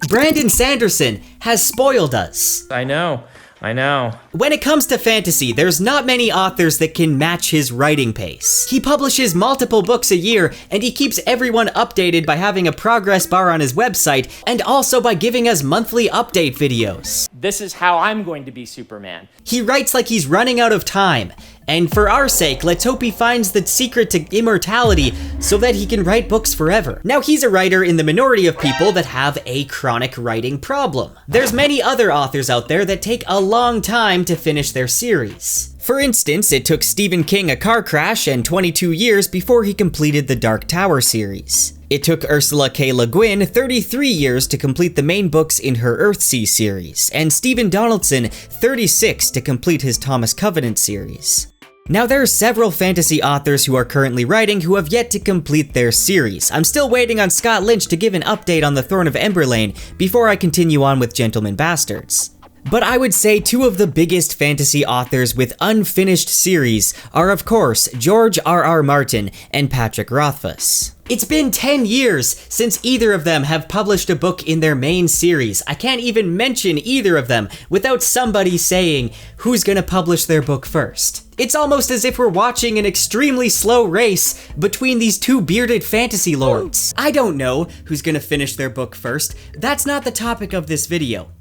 Brandon Sanderson has spoiled us. I know. When it comes to fantasy, there's not many authors that can match his writing pace. He publishes multiple books a year, and he keeps everyone updated by having a progress bar on his website, and also by giving us monthly update videos. This is how I'm going to be Superman. He writes like he's running out of time. And for our sake, let's hope he finds the secret to immortality so that he can write books forever. Now, he's a writer in the minority of people that have a chronic writing problem. There's many other authors out there that take a long time to finish their series. For instance, it took Stephen King a car crash and 22 years before he completed the Dark Tower series. It took Ursula K. Le Guin 33 years to complete the main books in her Earthsea series, and Stephen Donaldson 36 to complete his Thomas Covenant series. Now, there are several fantasy authors who are currently writing who have yet to complete their series. I'm still waiting on Scott Lynch to give an update on the Throne of Emberlane before I continue on with Gentlemen Bastards. But I would say two of the biggest fantasy authors with unfinished series are, of course, George R.R. Martin and Patrick Rothfuss. It's been 10 years since either of them have published a book in their main series. I can't even mention either of them without somebody saying who's gonna publish their book first. It's almost as if we're watching an extremely slow race between these two bearded fantasy lords. I don't know who's gonna finish their book first. That's not the topic of this video.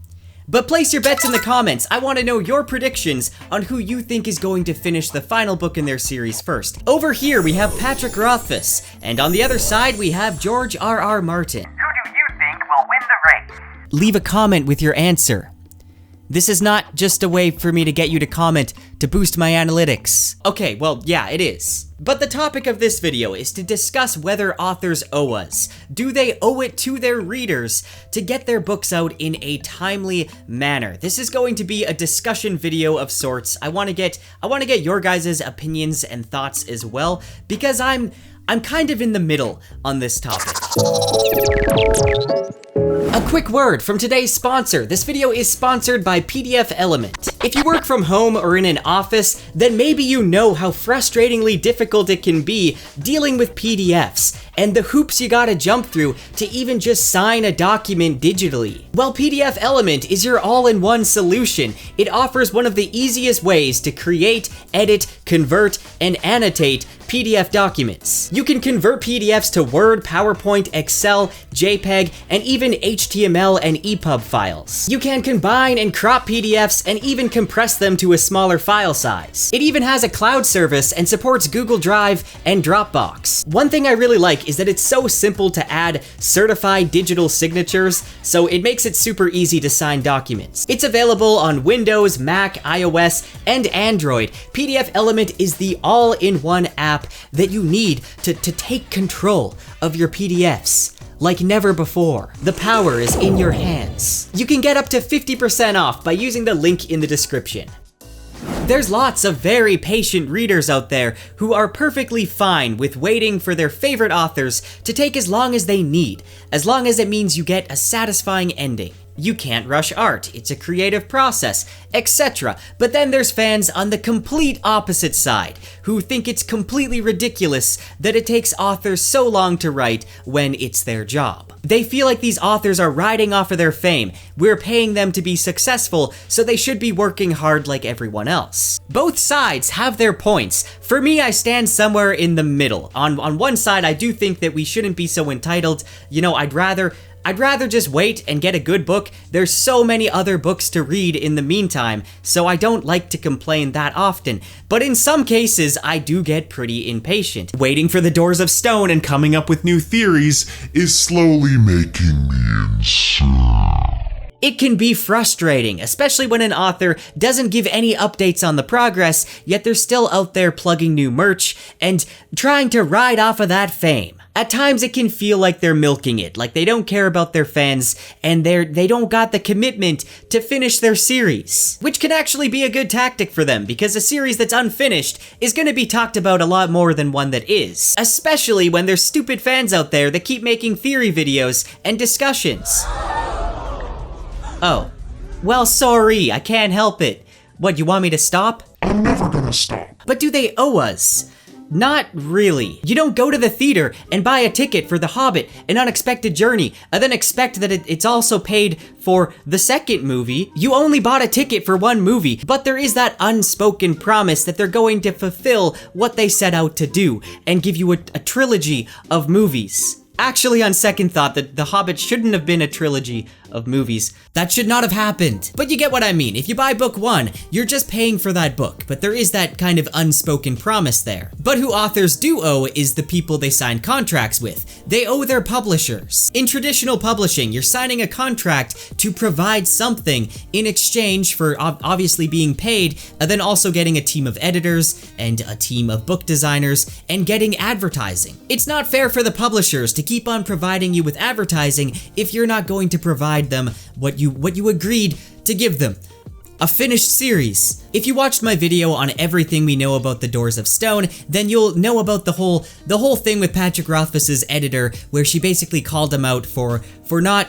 But place your bets in the comments. I want to know your predictions on who you think is going to finish the final book in their series first. Over here we have Patrick Rothfuss, and on the other side we have George R.R. Martin. Who do you think will win the race? Leave a comment with your answer. This is not just a way for me to get you to comment to boost my analytics. Okay, well, yeah, it is. But the topic of this video is to discuss whether authors owe us. Do they owe it to their readers to get their books out in a timely manner? This is going to be a discussion video of sorts. I want to get your guys' opinions and thoughts as well, because I'm kind of in the middle on this topic. A quick word from today's sponsor. This video is sponsored by PDF Element. If you work from home or in an office, then maybe you know how frustratingly difficult it can be dealing with PDFs and the hoops you gotta jump through to even just sign a document digitally. Well, PDF Element is your all-in-one solution. It offers one of the easiest ways to create, edit, convert, and annotate PDF documents. You can convert PDFs to Word, PowerPoint, Excel, JPEG, and even HTML and EPUB files. You can combine and crop PDFs and even compress them to a smaller file size. It even has a cloud service and supports Google Drive and Dropbox. One thing I really like is that it's so simple to add certified digital signatures, so it makes it super easy to sign documents. It's available on Windows, Mac, iOS, and Android. PDF Element is the all-in-one app that you need to take control of your PDFs like never before. The power is in your hands. You can get up to 50% off by using the link in the description. There's lots of very patient readers out there who are perfectly fine with waiting for their favorite authors to take as long as they need, as long as it means you get a satisfying ending. You can't rush art, it's a creative process, etc. But then there's fans on the complete opposite side, who think it's completely ridiculous that it takes authors so long to write when it's their job. They feel like these authors are riding off of their fame. We're paying them to be successful, so they should be working hard like everyone else. Both sides have their points. For me, I stand somewhere in the middle. On one side, I do think that we shouldn't be so entitled. You know, I'd rather just wait and get a good book. There's so many other books to read in the meantime, so I don't like to complain that often. But in some cases, I do get pretty impatient. Waiting for the doors of stone and coming up with new theories is slowly making me insane. It can be frustrating, especially when an author doesn't give any updates on the progress, yet they're still out there plugging new merch and trying to ride off of that fame. At times it can feel like they're milking it, like they don't care about their fans and they don't got the commitment to finish their series. Which can actually be a good tactic for them, because a series that's unfinished is gonna be talked about a lot more than one that is. Especially when there's stupid fans out there that keep making theory videos and discussions. Oh. Well, sorry, I can't help it. What, you want me to stop? I'm never gonna stop. But do they owe us? Not really. You don't go to the theater and buy a ticket for The Hobbit, An Unexpected Journey, and then expect that it's also paid for the second movie. You only bought a ticket for one movie, but there is that unspoken promise that they're going to fulfill what they set out to do and give you a trilogy of movies. Actually, on second thought, The Hobbit shouldn't have been a trilogy of movies. That should not have happened. But you get what I mean. If you buy book one, you're just paying for that book, but there is that kind of unspoken promise there. But who authors do owe is the people they sign contracts with. They owe their publishers. In traditional publishing, you're signing a contract to provide something in exchange for obviously being paid, and then also getting a team of editors and a team of book designers and getting advertising. It's not fair for the publishers to keep on providing you with advertising if you're not going to provide them what you agreed to give them. A finished series. If you watched my video on everything we know about The Doors of Stone, then you'll know about the whole thing with Patrick Rothfuss's editor, where she basically called him out for not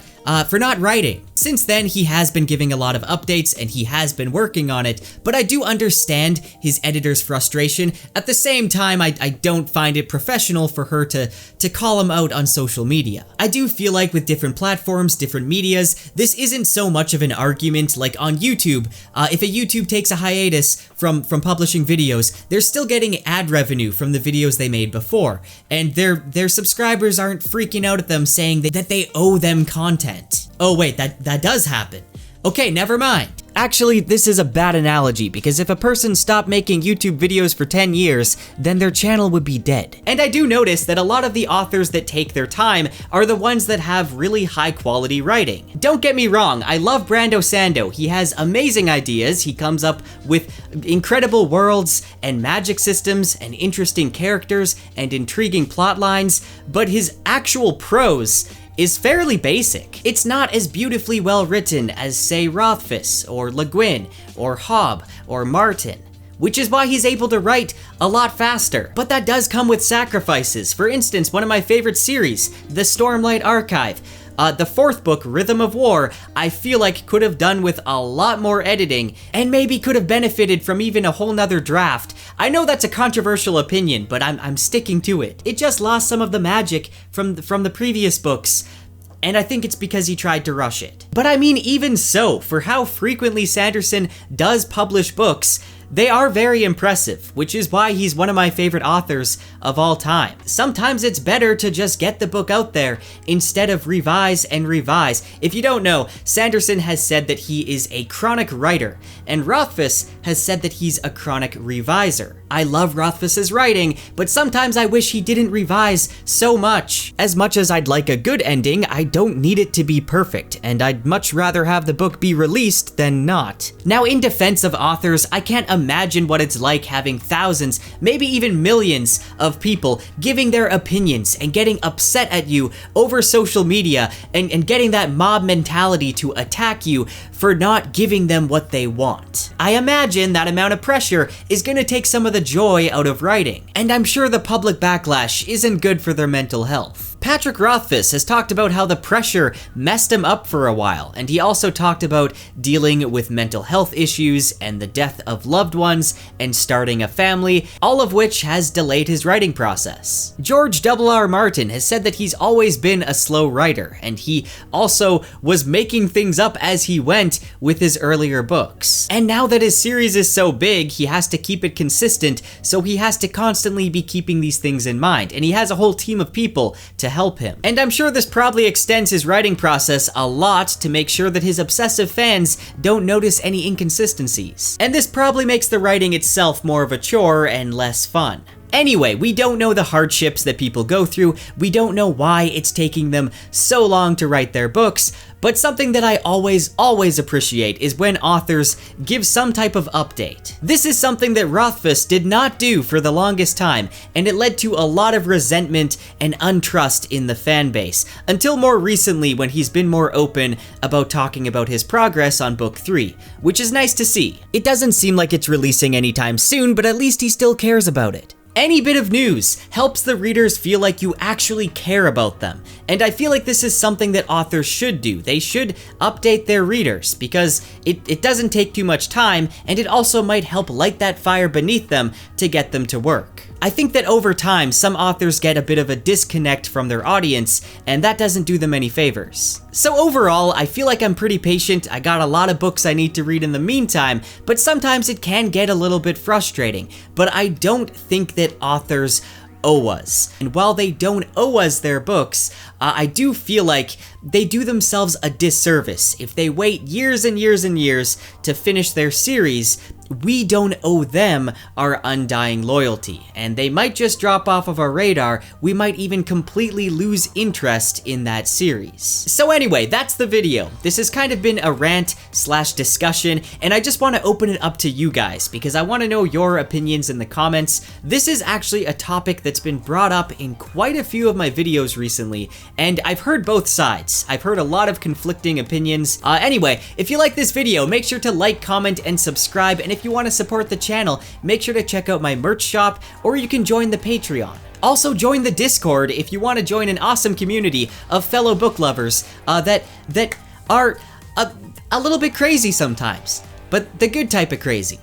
writing. Since then, he has been giving a lot of updates and he has been working on it, but I do understand his editor's frustration. At the same time, I don't find it professional for her to call him out on social media. I do feel like with different platforms, different medias, this isn't so much of an argument like on YouTube. If a YouTube takes a hiatus from publishing videos, they're still getting ad revenue from the videos they made before, and their subscribers aren't freaking out at them saying that they owe them content. Oh wait, that does happen. Okay, never mind. Actually, this is a bad analogy because if a person stopped making YouTube videos for 10 years, then their channel would be dead. And I do notice that a lot of the authors that take their time are the ones that have really high quality writing. Don't get me wrong, I love Brando Sando. He has amazing ideas. He comes up with incredible worlds and magic systems and interesting characters and intriguing plot lines, but his actual prose is fairly basic. It's not as beautifully well written as, say, Rothfuss, or Le Guin, or Hobb, or Martin, which is why he's able to write a lot faster. But that does come with sacrifices. For instance, one of my favorite series, The Stormlight Archive. The fourth book, Rhythm of War, I feel like could have done with a lot more editing, and maybe could have benefited from even a whole nother draft. I know that's a controversial opinion, but I'm sticking to it. It just lost some of the magic from the previous books, and I think it's because he tried to rush it. But I mean, even so, for how frequently Sanderson does publish books, they are very impressive, which is why he's one of my favorite authors of all time. Sometimes it's better to just get the book out there instead of revise and revise. If you don't know, Sanderson has said that he is a chronic writer, and Rothfuss has said that he's a chronic reviser. I love Rothfuss's writing, but sometimes I wish he didn't revise so much. As much as I'd like a good ending, I don't need it to be perfect, and I'd much rather have the book be released than not. Now, in defense of authors, I can't imagine what it's like having thousands, maybe even millions of people giving their opinions and getting upset at you over social media and getting that mob mentality to attack you for not giving them what they want. I imagine that amount of pressure is going to take some of the joy out of writing, and I'm sure the public backlash isn't good for their mental health. Patrick Rothfuss has talked about how the pressure messed him up for a while, and he also talked about dealing with mental health issues and the death of loved ones and starting a family, all of which has delayed his writing process. George R.R. Martin has said that he's always been a slow writer, and he also was making things up as he went with his earlier books. And now that his series is so big, he has to keep it consistent, so he has to constantly be keeping these things in mind, and he has a whole team of people to help him. And I'm sure this probably extends his writing process a lot to make sure that his obsessive fans don't notice any inconsistencies. And this probably makes the writing itself more of a chore and less fun. Anyway, we don't know the hardships that people go through, we don't know why it's taking them so long to write their books, but something that I always appreciate is when authors give some type of update. This is something that Rothfuss did not do for the longest time, and it led to a lot of resentment and untrust in the fan base, until more recently when he's been more open about talking about his progress on book 3, which is nice to see. It doesn't seem like it's releasing anytime soon, but at least he still cares about it. Any bit of news helps the readers feel like you actually care about them, and I feel like this is something that authors should do. They should update their readers, because it doesn't take too much time, and it also might help light that fire beneath them to get them to work. I think that over time, some authors get a bit of a disconnect from their audience, and that doesn't do them any favors. So overall, I feel like I'm pretty patient. I got a lot of books I need to read in the meantime, but sometimes it can get a little bit frustrating. But I don't think that authors owe us. And while they don't owe us their books, I do feel like they do themselves a disservice. If they wait years and years and years to finish their series, we don't owe them our undying loyalty, and they might just drop off of our radar. We might even completely lose interest in that series. So anyway, that's the video. This has kind of been a rant/discussion, and I just want to open it up to you guys because I want to know your opinions in the comments. This is actually a topic that's been brought up in quite a few of my videos recently, and I've heard both sides. I've heard a lot of conflicting opinions. Anyway, if you like this video, make sure to like, comment, and subscribe, and if you want to support the channel, make sure to check out my merch shop, or you can join the Patreon. Also, join the Discord if you want to join an awesome community of fellow book lovers that are a little bit crazy sometimes, but the good type of crazy.